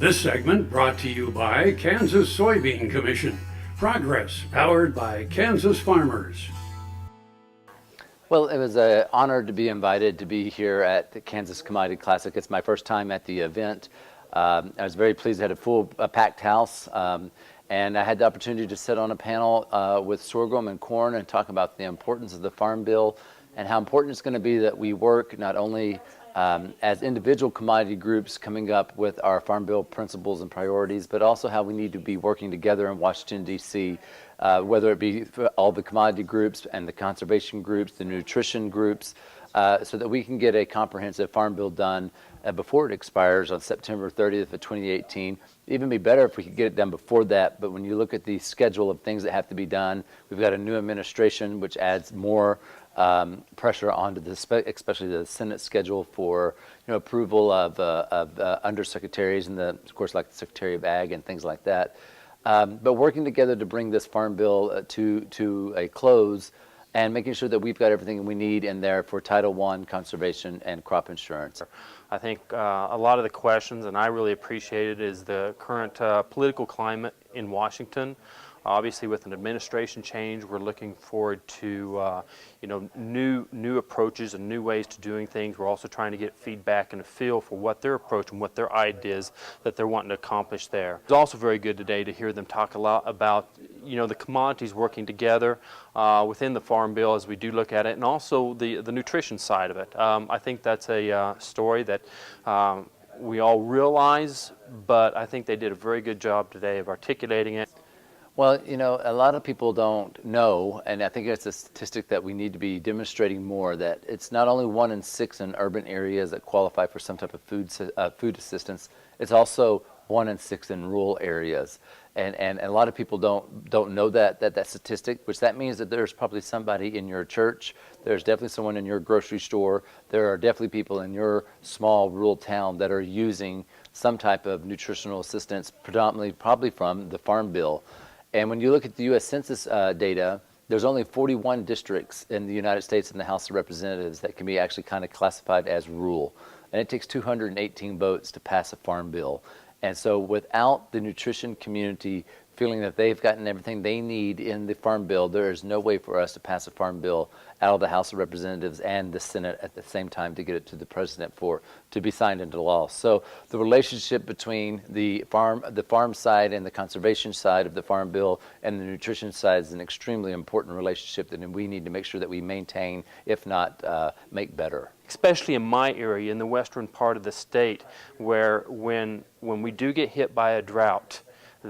This segment brought to you by Kansas Soybean Commission. Progress powered by Kansas farmers. Well, it was an honor to be invited to be here at the Kansas Commodity Classic. It's my first time at the event. I was very pleased to have a full packed house, and I had the opportunity to sit on a panel with sorghum and corn and talk about the importance of the Farm Bill and how important it's going to be that we work not only as individual commodity groups coming up with our Farm Bill principles and priorities, but also how we need to be working together in Washington, D.C., whether it be for all the commodity groups and the conservation groups, the nutrition groups, so that we can get a comprehensive Farm Bill done before it expires on September 30th of 2018. It'd even be better if we could get it done before that, but when you look at the schedule of things that have to be done, we've got a new administration which adds more pressure onto especially the Senate schedule for approval of undersecretaries and of course like the Secretary of Ag and things like that. But working together to bring this Farm Bill to a close and making sure that we've got everything we need in there for Title I, conservation, and crop insurance. I think a lot of the questions, and I really appreciate it, is the current political climate in Washington. Obviously, with an administration change, we're looking forward to new approaches and new ways to doing things. We're also trying to get feedback and a feel for what their approach and what their ideas that they're wanting to accomplish there. It's also very good today to hear them talk a lot about the commodities working together within the Farm Bill as we do look at it, and also the nutrition side of it. I think that's a story that we all realize, but I think they did a very good job today of articulating it. Well, a lot of people don't know, and I think it's a statistic that we need to be demonstrating more, that it's not only 1 in 6 in urban areas that qualify for some type of food assistance, it's also 1 in 6 in rural areas. And a lot of people don't know that statistic, which that means that there's probably somebody in your church, there's definitely someone in your grocery store, there are definitely people in your small rural town that are using some type of nutritional assistance, predominantly probably from the Farm Bill. And when you look at the US Census data, there's only 41 districts in the United States in the House of Representatives that can be actually kind of classified as rural. And it takes 218 votes to pass a Farm Bill. And so without the nutrition community feeling that they've gotten everything they need in the Farm Bill, there is no way for us to pass a Farm Bill out of the House of Representatives and the Senate at the same time to get it to the President to be signed into law. So the relationship between the farm side and the conservation side of the Farm Bill and the nutrition side is an extremely important relationship that we need to make sure that we maintain, if not make better. Especially in my area, in the western part of the state, where when we do get hit by a drought,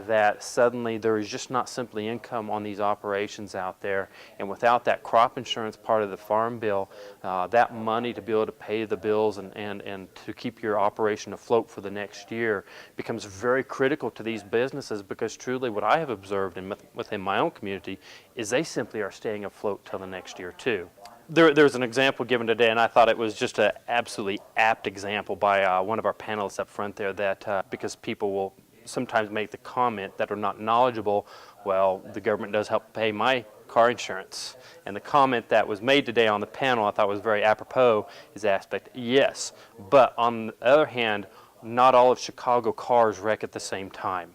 that suddenly there is just not simply income on these operations out there, and without that crop insurance part of the Farm Bill, that money to be able to pay the bills and to keep your operation afloat for the next year becomes very critical to these businesses, because truly what I have observed within my own community is they simply are staying afloat till the next year too. There's an example given today, and I thought it was just an absolutely apt example by one of our panelists up front there, that because people will sometimes make the comment that are not knowledgeable, well, the government does help pay my car insurance. And the comment that was made today on the panel I thought was very apropos is the aspect, yes, but on the other hand, not all of Chicago cars wreck at the same time.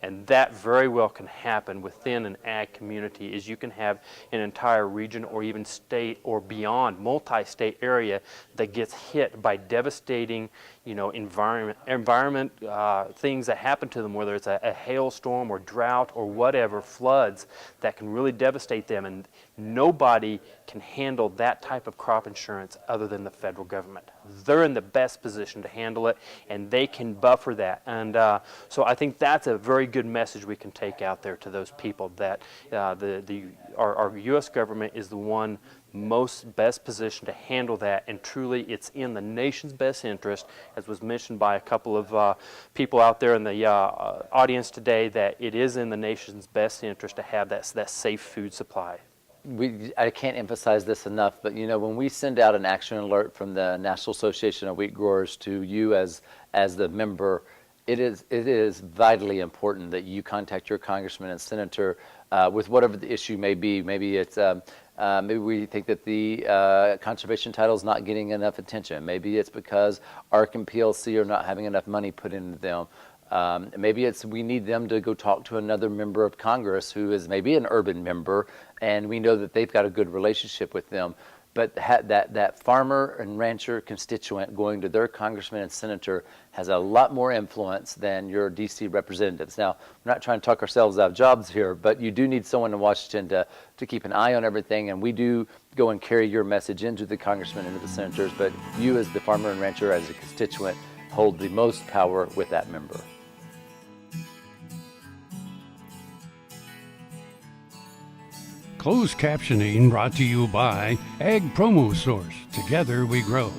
And that very well can happen within an ag community, is you can have an entire region or even state or beyond, multi-state area that gets hit by devastating environment things that happen to them, whether it's a hailstorm or drought or whatever, floods that can really devastate them. And nobody can handle that type of crop insurance other than the federal government. They're in the best position to handle it, and they can buffer that. And so I think that's a very good message we can take out there to those people, that our U.S. government is the one best positioned to handle that, and truly it's in the nation's best interest, as was mentioned by a couple of people out there in the audience today, that it is in the nation's best interest to have that safe food supply. I can't emphasize this enough, but when we send out an action alert from the National Association of Wheat Growers to you as the member, it is vitally important that you contact your congressman and senator with whatever the issue may be. Maybe it's maybe we think that the conservation title is not getting enough attention. Maybe it's because ARC and PLC are not having enough money put into them. Maybe it's we need them to go talk to another member of Congress who is maybe an urban member, and we know that they've got a good relationship with them. But that farmer and rancher constituent going to their congressman and senator has a lot more influence than your D.C. representatives. Now, we're not trying to talk ourselves out of jobs here, but you do need someone in Washington to keep an eye on everything, and we do go and carry your message into the congressmen and to the senators, but you as the farmer and rancher, as a constituent, hold the most power with that member. Closed captioning brought to you by Ag Promo Source. Together we grow.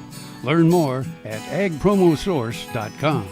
Learn more at agpromosource.com.